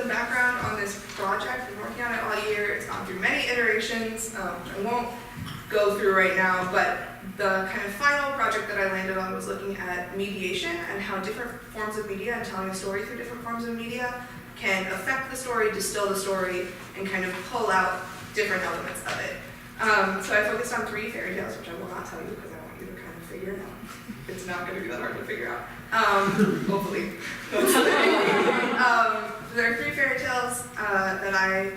some background on this project. I've been working on it all year. It's gone through many iterations, which I won't go through right now, but the kind of final project that I landed on was looking at mediation and how different forms of media and telling a story through different forms of media can affect the story, distill the story, and kind of pull out different elements of it. So I focused on 3 fairy tales, which I will not tell you because I want you to kind of figure it out. It's not going to be that hard to figure out. Hopefully. There are 3 fairy tales that I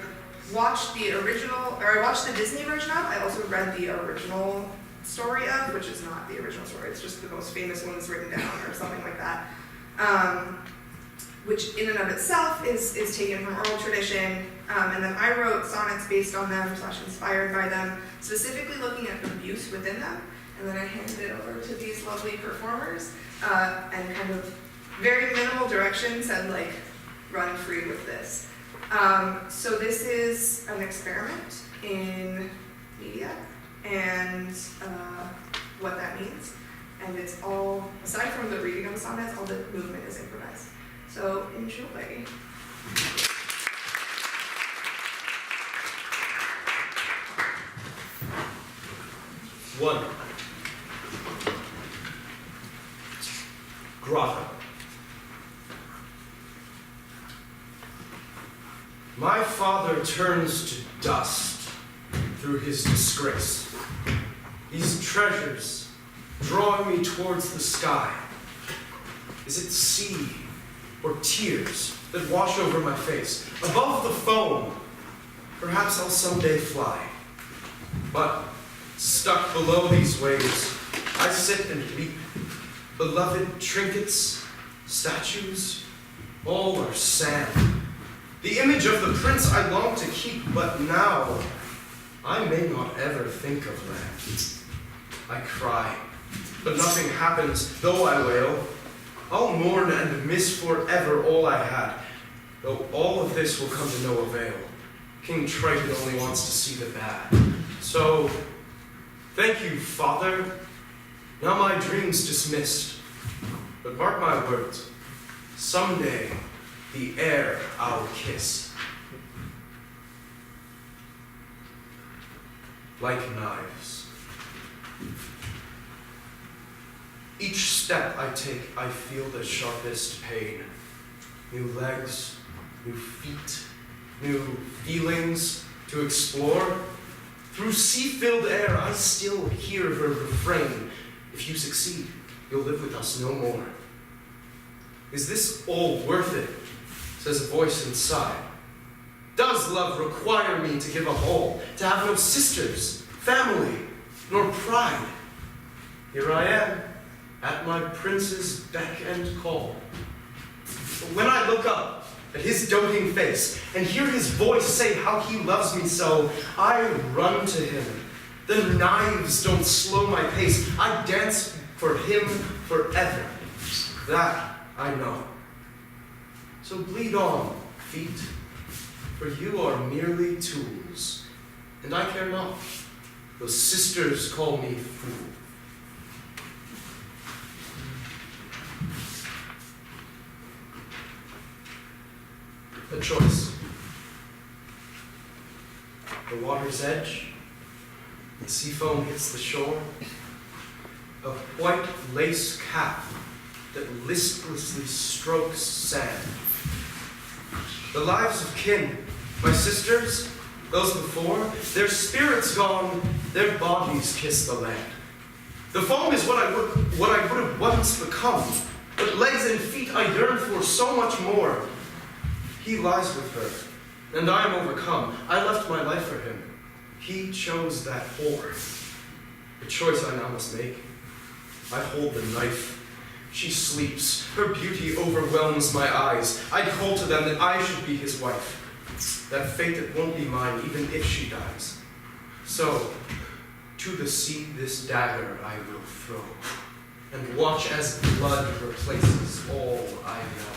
watched the original, or I watched the Disney version of. I also read the original story of, which is not the original story. It's just the most famous one that's written down or something like that. Which in and of itself is taken from oral tradition. And then I wrote sonnets based on them, / inspired by them, specifically looking at abuse within them. And then I handed it over to these lovely performers, and kind of very minimal direction said, like, run free with this. So this is an experiment in media and what that means. And it's all, aside from the reading of the sonnets, all the movement is improvised. So enjoy. One. Grotto. My father turns to dust through his disgrace. These treasures drawing me towards the sky. Is it sea or tears that wash over my face? Above the foam, perhaps I'll someday fly. But stuck below these waves, I sit and weep. Beloved trinkets, statues, all are sand. The image of the prince I long to keep, but now I may not ever think of that. I cry, but nothing happens, though I wail. I'll mourn and miss forever all I had, though all of this will come to no avail. King Triton only wants to see the bad. So, thank you, Father. Now my dream's dismissed. But mark my words, someday the air I'll kiss. Like knives. Each step I take, I feel the sharpest pain. New legs, new feet, new feelings to explore. Through sea-filled air, I still hear her refrain. If you succeed, you'll live with us no more. Is this all worth it? Says a voice inside. Does love require me to give up all, to have no sisters, family, nor pride? Here I am, at my prince's beck and call. But when I look up at his doting face and hear his voice say how he loves me so, I run to him. The knives don't slow my pace. I dance for him forever. That I know. So bleed on, feet, for you are merely tools, and I care not. Those sisters call me fool. A choice. The water's edge, the sea foam hits the shore, a white lace cap that listlessly strokes sand. The lives of kin, my sisters, those before, their spirits gone, their bodies kiss the land. The foam is what I would have once become, but legs and feet I yearn for so much more. He lies with her, and I am overcome. I left my life for him. He chose that whore. The choice I now must make. I hold the knife. She sleeps. Her beauty overwhelms my eyes. I call to them that I should be his wife. That fate that won't be mine, even if she dies. So, to the sea this dagger I will throw, and watch as blood replaces all I know.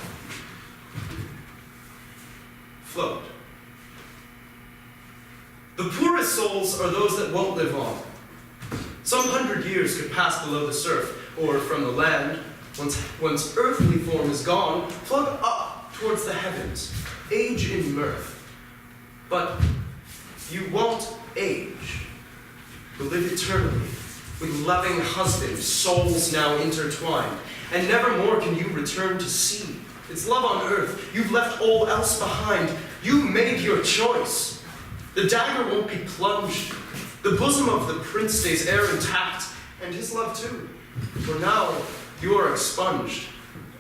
Float. The poorest souls are those that won't live on. Some 100 years could pass below the surf, or from the land. Once earthly form is gone, float up towards the heavens. age in mirth, but you won't age. You'll live eternally, with loving husbands, souls now intertwined, and never more can you return to see. It's love on earth. You've left all else behind. You made your choice. The dagger won't be plunged. The bosom of the prince stays e'er intact, and his love too. For now, you are expunged.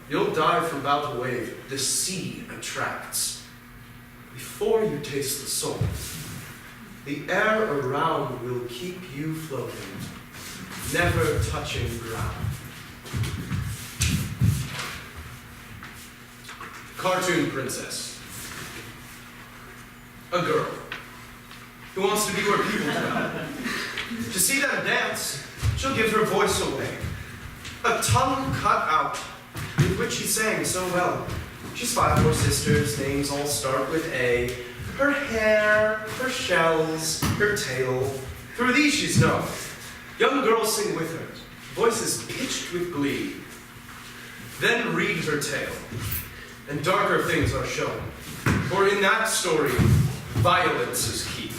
You'll dive from bow to wave. The sea attracts. Before you taste the soul, the air around will keep you floating, never touching ground. Cartoon princess. A girl who wants to be where people go. To see them dance, she'll give her voice away. A tongue cut out, with which she sang so well. She's 5 more sisters, names all start with A. Her hair, her shells, her tail, through these she's known. Young girls sing with her, voices pitched with glee. Then read her tale, and darker things are shown. For in that story, violence is key.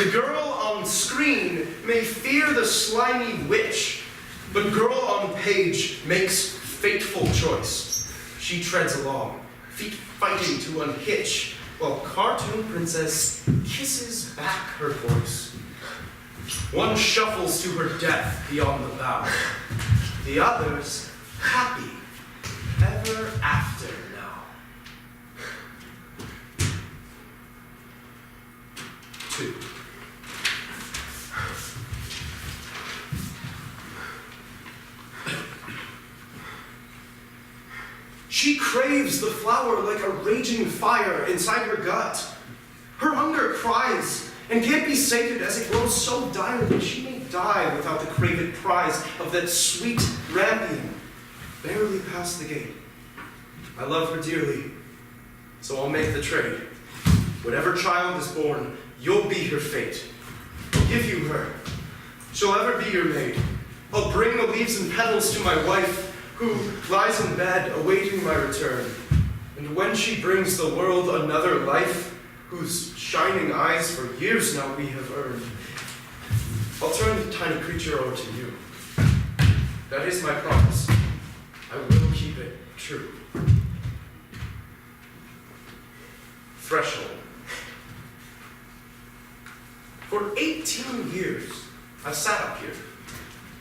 The girl on screen may fear the slimy witch, but girl on page makes fateful choice. She treads along, feet fighting to unhitch, while cartoon princess kisses back her voice. One shuffles to her death beyond the bow. The others happy ever after now. 2. She craves the flower like a raging fire inside her gut. Her hunger cries and can't be sated as it grows so dire that she may die without the craved prize of that sweet rampion barely past the gate. I love her dearly, so I'll make the trade. Whatever child is born, you'll be her fate. I'll give you her. She'll ever be your maid. I'll bring the leaves and petals to my wife, who lies in bed awaiting my return. And when she brings the world another life, whose shining eyes for years now we have earned, I'll turn the tiny creature over to you. That is my promise. I will keep it true. Threshold. For 18 years, I've sat up here.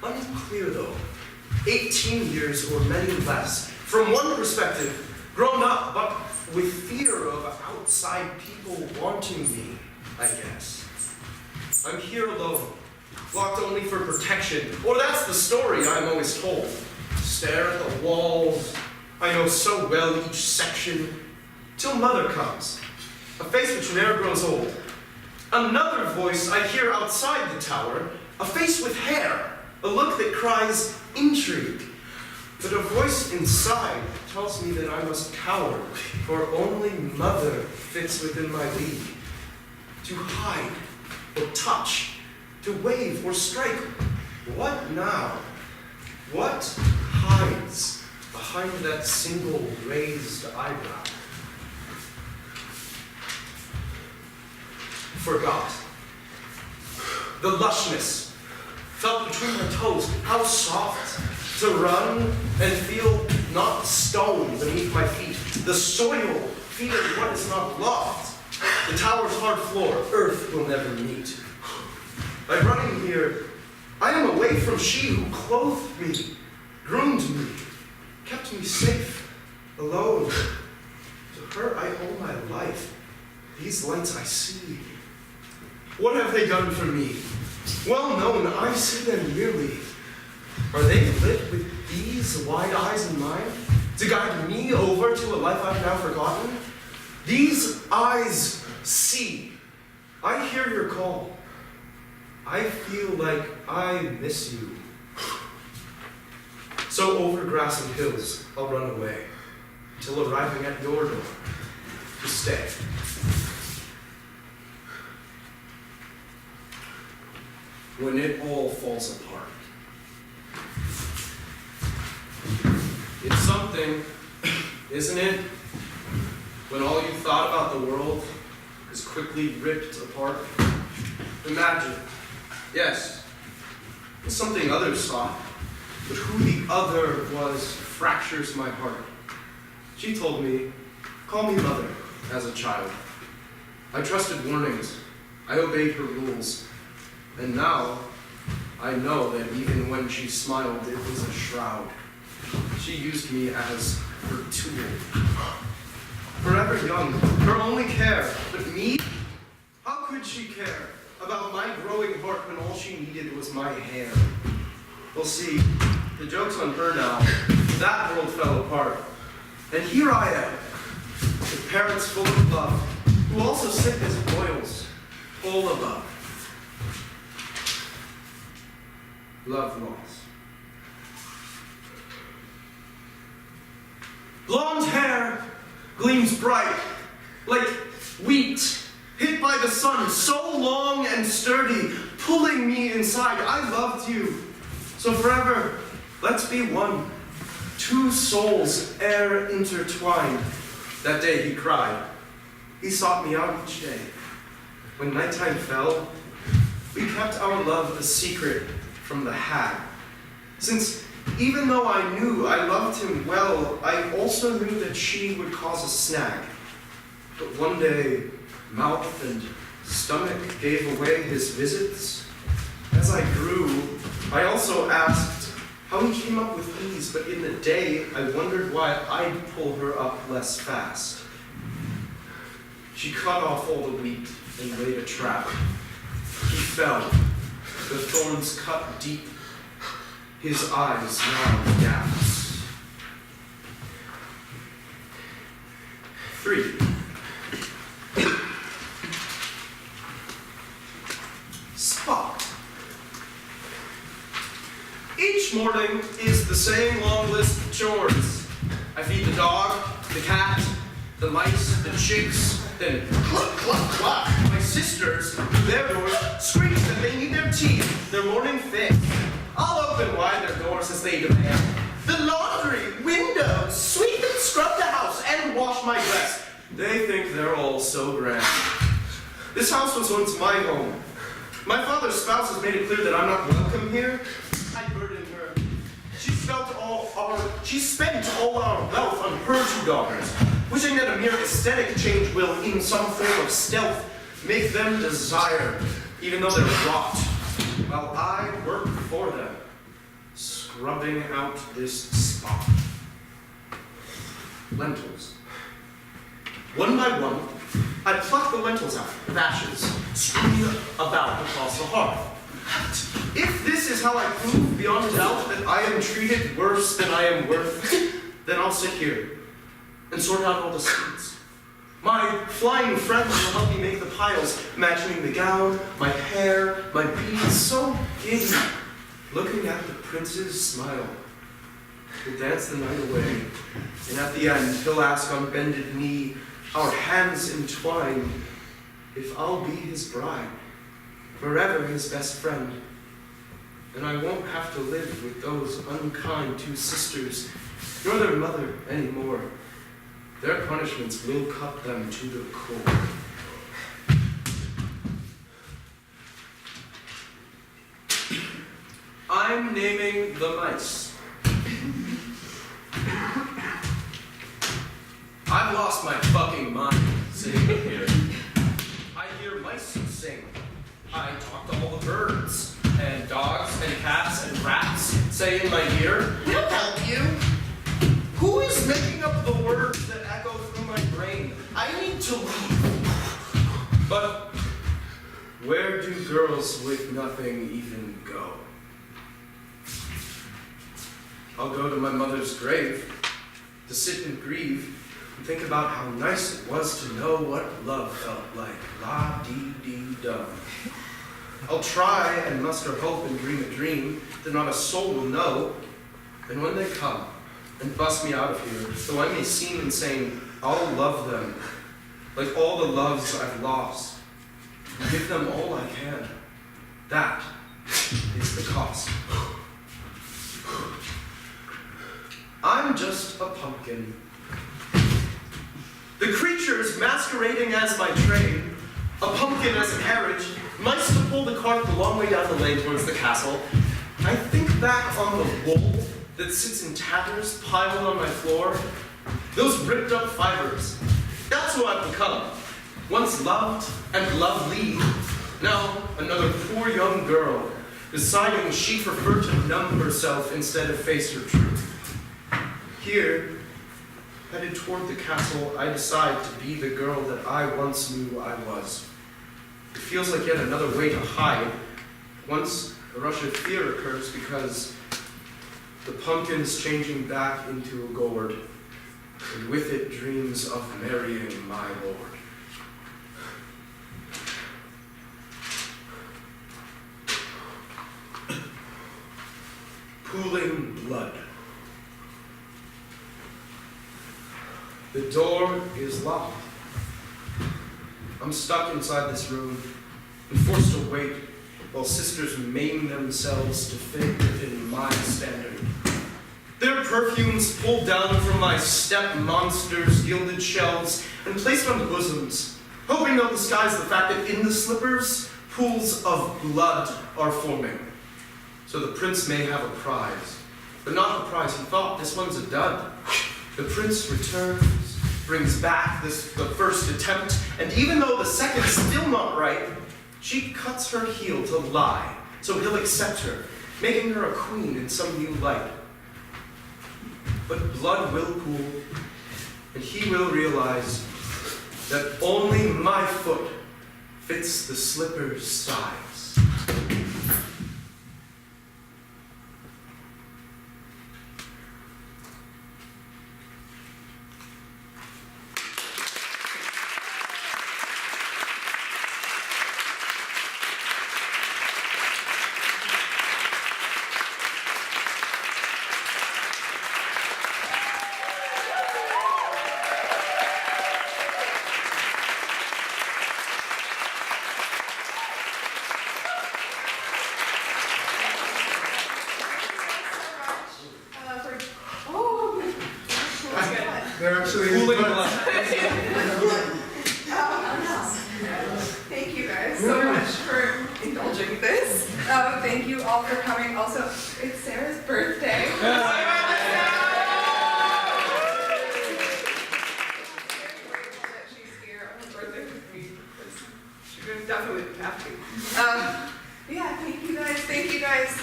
Unclear though. 18 years or many less. From one perspective, grown up, but with fear of outside people wanting me, I guess. I'm here alone, locked only for protection, or that's the story I'm always told. Stare at the walls, I know so well each section, till mother comes, a face which ne'er grows old. Another voice I hear outside the tower, a face with hair, a look that cries intrigue. But a voice inside tells me that I must cower, for only mother fits within my league. To hide, or touch, to wave, or strike, what now? What hides behind that single raised eyebrow? Forgot. The lushness felt between my toes, how soft to run and feel not stone beneath my feet. The soil feeling what is not loft. The tower's hard floor, earth will never meet. By running here, I am away from she who clothed me, groomed me, kept me safe, alone. To her I owe my life. These lights I see. What have they done for me? Well known, I see them merely. Are they lit with these wide eyes in mine, to guide me over to a life I've now forgotten? These eyes see. I hear your call. I feel like I miss you. So over grass and hills, I'll run away, till arriving at your door, to stay. When it all falls apart. It's something, isn't it? when all you thought about the world is quickly ripped apart? Imagine, yes, it's something others thought, but who the other was fractures my heart. She told me, call me mother, as a child. I trusted warnings, I obeyed her rules, and now I know that even when she smiled, it was a shroud. She used me as her tool. Forever young, her only care, but me? How could she care about my growing heart when all she needed was my hand? Well, see, the joke's on her now. That world fell apart. And here I am, with parents full of love, who also sit as boils, all above. Love lost. Blonde hair gleams bright, like wheat hit by the sun, so long and sturdy, pulling me inside. I loved you, so forever, let's be one. Two souls e'er intertwined. That day he cried. He sought me out each day. When nighttime fell, we kept our love a secret from the hag. Since even though I knew I loved him well, I also knew that she would cause a snag. But one day, mouth and stomach gave away his visits. As I grew, I also asked how he came up with ease, but in the day, I wondered why I'd pull her up less fast. She cut off all the wheat and laid a trap. He fell, the thorns cut deep, his eyes now gaps. 3. Spot. Each morning is the same long list of chores. I feed the dog, the cat, the mice, the chicks, then cluck, cluck, cluck. My sisters, their doors, screech that they need their tea, their morning fix. I'll open wide their doors as they demand. The laundry, windows, sweep and scrub the house, and wash my dress. They think they're all so grand. This house was once my home. My father's spouse has made it clear that I'm not welcome here. I burdened her. She spent all our wealth on her 2 daughters, wishing that a mere aesthetic change will, in some form of stealth, make them desire, even though they're rot, while I work for them, scrubbing out this spot. Lentils. One by one, I pluck the lentils out with ashes, strewn about across the hearth. If this is how I prove beyond doubt that I am treated worse than I am worth, then I'll sit here and sort out all the seeds. My flying friends will help me make the piles, imagining the gown, my hair, my beads, so giddy, looking at the prince's smile. We'll dance the night away, and at the end, he'll ask on bended knee, our hands entwined, if I'll be his bride, forever his best friend. And I won't have to live with those unkind 2 sisters, nor their mother anymore. Their punishments will cut them to the core. I'm naming the mice. I've lost my fucking mind sitting here. I hear mice sing. I talk to all the birds, and dogs, and cats, and rats say in my ear, we'll help you. Who is making up the words that echo through my brain? I need to leave. But where do girls with nothing even go? I'll go to my mother's grave to sit and grieve and think about how nice it was to know what love felt like. La-dee-dee-dum. I'll try and muster hope and dream a dream that not a soul will know. And when they come and bust me out of here, though I may seem insane, I'll love them like all the loves I've lost. And give them all I can. That is the cost. I'm just a pumpkin. The The creatures masquerading as my train, a pumpkin as a carriage, mice to pull the cart the long way down the lane towards the castle. I think back on the wool that sits in tatters piled on my floor, those ripped up fibers. That's who I've become. Once loved and lovely, now another poor young girl, deciding she'd prefer to numb herself instead of face her truth. Here, headed toward the castle, I decide to be the girl that I once knew I was. It feels like yet another way to hide. Once a rush of fear occurs because the pumpkin's changing back into a gourd, and with it dreams of marrying my lord. Pooling blood. The door is locked. I'm stuck inside this room and forced to wait while sisters maim themselves to fit within my standard. Their perfumes pulled down from my step monsters' gilded shelves and placed on bosoms, hoping they'll disguise the fact that in the slippers, pools of blood are forming. So the prince may have a prize, but not the prize he thought. This one's a dud. The prince returns, brings back the first attempt, and even though the second's still not right, she cuts her heel to lie, so he'll accept her, making her a queen in some new light. But blood will pool, and he will realize that only my foot fits the slipper's size. They're actually Pooling blood. Thank you guys so much for indulging this. Thank you all for coming. Also, it's Sarah's birthday. She's here on her birthday with me. She would definitely be happy. Yeah, thank you guys. Thank you guys.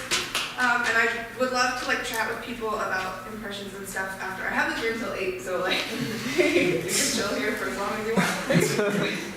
And I would love to chat with people about impressions and stuff after. I have this room till 8, so you can chill here for as long as you want.